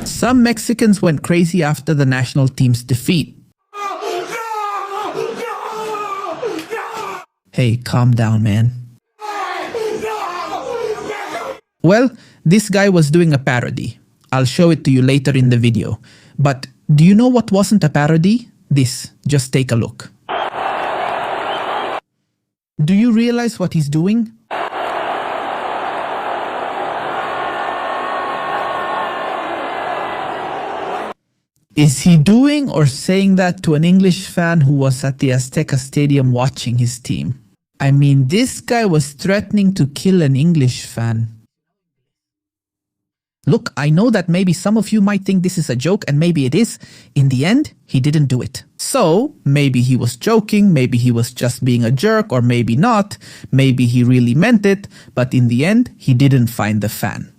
Some Mexicans went crazy after the national team's defeat. Hey, calm down, man. Well, this guy was doing a parody. I'll show it to you later in the video. But do you know what wasn't a parody? This. Just take a look. Do you realize what he's doing? Is he doing or saying that to an English fan who was at the Azteca Stadium watching his team? I mean, this guy was threatening to kill an English fan. Look, I know that maybe some of you might think this is a joke, and maybe it is. In the end, he didn't do it. So, maybe he was joking, maybe he was just being a jerk, or maybe not. Maybe he really meant it, but in the end, he didn't find the fan.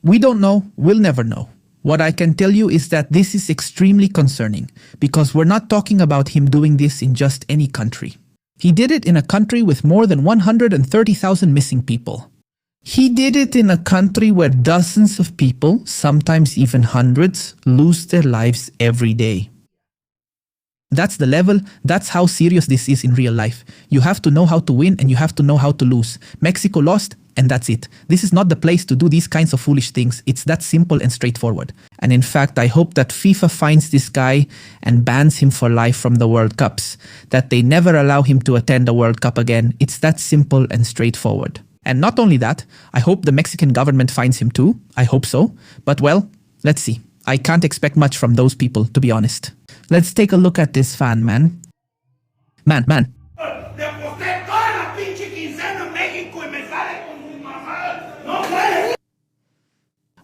We don't know, we'll never know. What I can tell you is that this is extremely concerning, because we're not talking about him doing this in just any country. He did it in a country with more than 130,000 missing people. He did it in a country where dozens of people, sometimes even hundreds, lose their lives every day. That's the level, that's how serious this is in real life. You have to know how to win and you have to know how to lose. Mexico lost, and that's it. This is not the place to do these kinds of foolish things. It's that simple and straightforward. And in fact, I hope that FIFA finds this guy and bans him for life from the World Cups. That they never allow him to attend a World Cup again. It's that simple and straightforward. And not only that, I hope the Mexican government finds him too. I hope so. But well, let's see. I can't expect much from those people, to be honest. Let's take a look at this fan, man. Man.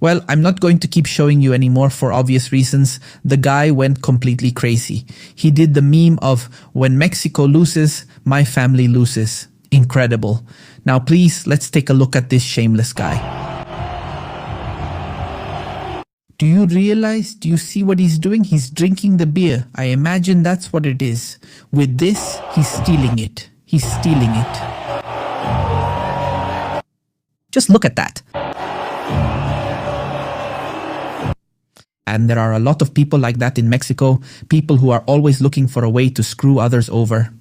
Well, I'm not going to keep showing you anymore for obvious reasons. The guy went completely crazy. He did the meme of, when Mexico loses, my family loses. Incredible. Now please, let's take a look at this shameless guy. Do you realize, do you see what he's doing? He's drinking the beer. I imagine that's what it is. With this, he's stealing it. He's stealing it. Just look at that. And there are a lot of people like that in Mexico, people who are always looking for a way to screw others over.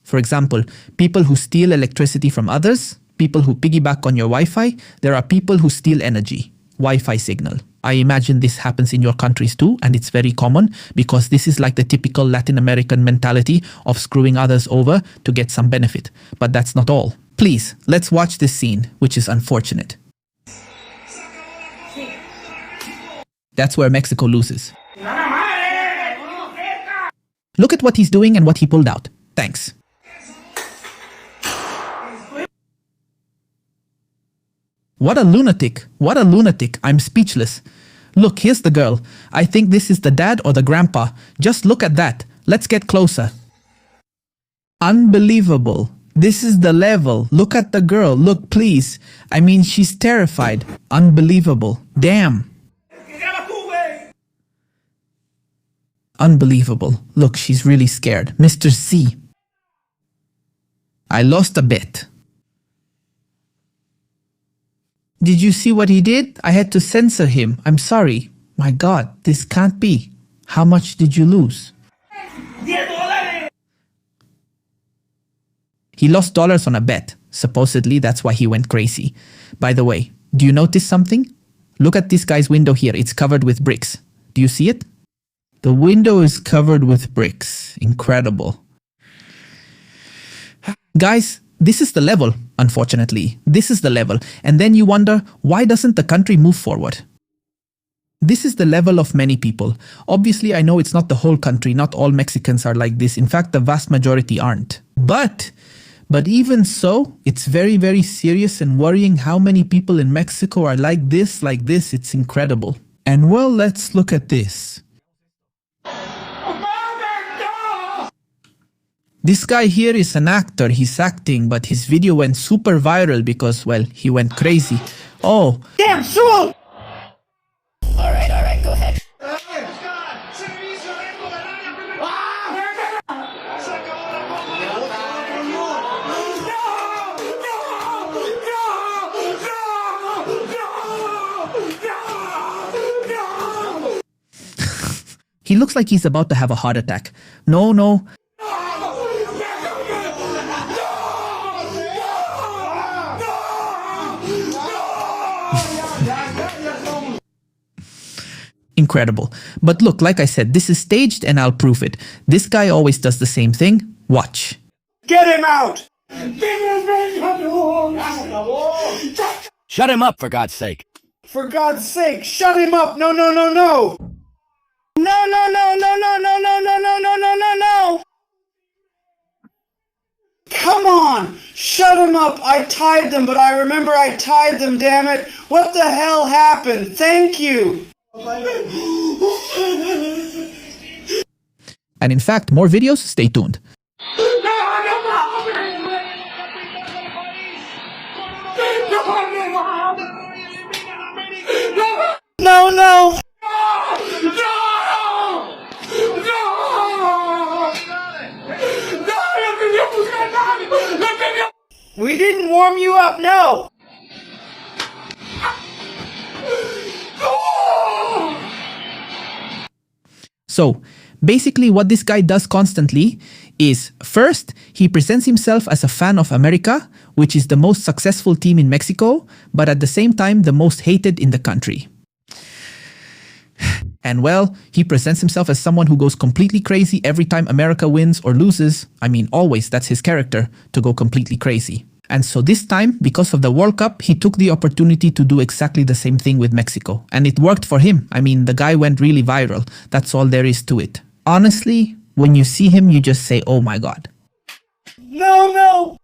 For example, people who steal electricity from others, people who piggyback on your Wi-Fi, there are people who steal energy, Wi-Fi signal. I imagine this happens in your countries too, and it's very common because this is like the typical Latin American mentality of screwing others over to get some benefit. But that's not all. Please, let's watch this scene, which is unfortunate. That's where Mexico loses. Look at what he's doing and what he pulled out. Thanks. What a lunatic. What a lunatic. I'm speechless. Look, here's the girl. I think this is the dad or the grandpa. Just look at that. Let's get closer. Unbelievable. This is the level. Look at the girl. Look, please. I mean, she's terrified. Unbelievable. Damn. Unbelievable. Look, she's really scared. Mr. C. I lost a bet. Did you see what he did? I had to censor him. I'm sorry. My God, this can't be. How much did you lose? He lost dollars on a bet. Supposedly, that's why he went crazy. By the way, do you notice something? Look at this guy's window here. It's covered with bricks. Do you see it? The window is covered with bricks. Incredible. Guys, this is the level, unfortunately. This is the level. And then you wonder, why doesn't the country move forward? This is the level of many people. Obviously, I know it's not the whole country. Not all Mexicans are like this. In fact, the vast majority aren't. But even so, it's very, very serious and worrying how many people in Mexico are like this. It's incredible. And well, let's look at this. This guy here is an actor, he's acting, but his video went super viral because, well, he went crazy. Oh, damn, sure! Alright, go ahead. He looks like he's about to have a heart attack. No, no. Incredible. But look, like I said, this is staged and I'll prove it. This guy always does the same thing. Watch. Get him out! Shut him up, for God's sake. For God's sake, shut him up! No, no, no, no! No, no, no, no, no, no, no, no, no, no, no, no, no! Come on! Shut him up! I tied them, but I remember I tied them, damn it! What the hell happened? Thank you! And in fact, more videos, stay tuned. No, no! We didn't warm you up, no! So, basically what this guy does constantly is, first, he presents himself as a fan of America, which is the most successful team in Mexico, but at the same time the most hated in the country. And well, he presents himself as someone who goes completely crazy every time America wins or loses. I mean, always, that's his character, to go completely crazy. And so this time, because of the World Cup, he took the opportunity to do exactly the same thing with Mexico. And it worked for him. I mean, the guy went really viral. That's all there is to it. Honestly, when you see him, you just say, oh my God. No, no!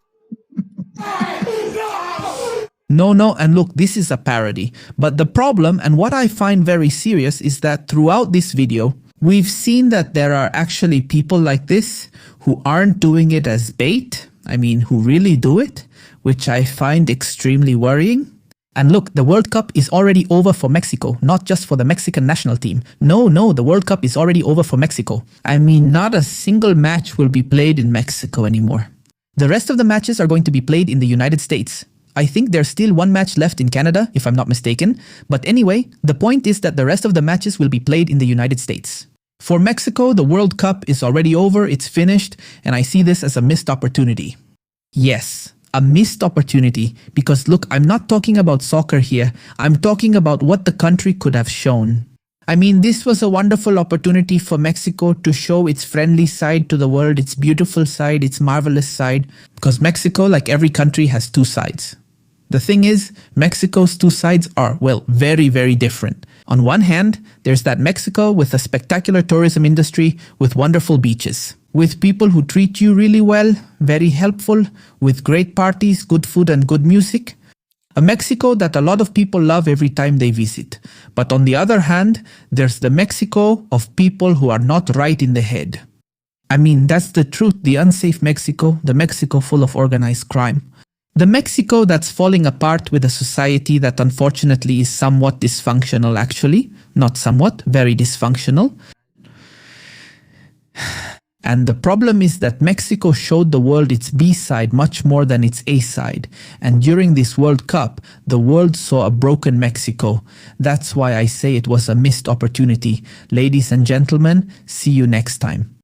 No, no, and look, this is a parody. But the problem, and what I find very serious, is that throughout this video, we've seen that there are actually people like this who aren't doing it as bait. I mean, who really do it, which I find extremely worrying. And look, the World Cup is already over for Mexico, not just for the Mexican national team. No, no, the World Cup is already over for Mexico. I mean, not a single match will be played in Mexico anymore. The rest of the matches are going to be played in the United States. I think there's still one match left in Canada, if I'm not mistaken. But anyway, the point is that the rest of the matches will be played in the United States. For Mexico, the World Cup is already over, it's finished, and I see this as a missed opportunity. Yes, a missed opportunity, because look, I'm not talking about soccer here, I'm talking about what the country could have shown. I mean, this was a wonderful opportunity for Mexico to show its friendly side to the world, its beautiful side, its marvelous side, because Mexico, like every country, has two sides. The thing is, Mexico's two sides are, well, very, very different. On one hand, there's that Mexico with a spectacular tourism industry with wonderful beaches, with people who treat you really well, very helpful, with great parties, good food and good music. A Mexico that a lot of people love every time they visit. But on the other hand, there's the Mexico of people who are not right in the head. I mean, that's the truth, the unsafe Mexico, the Mexico full of organized crime. The Mexico that's falling apart with a society that unfortunately is somewhat dysfunctional actually. Not somewhat, very dysfunctional. And the problem is that Mexico showed the world its B side much more than its A side. And during this World Cup, the world saw a broken Mexico. That's why I say it was a missed opportunity. Ladies and gentlemen, see you next time.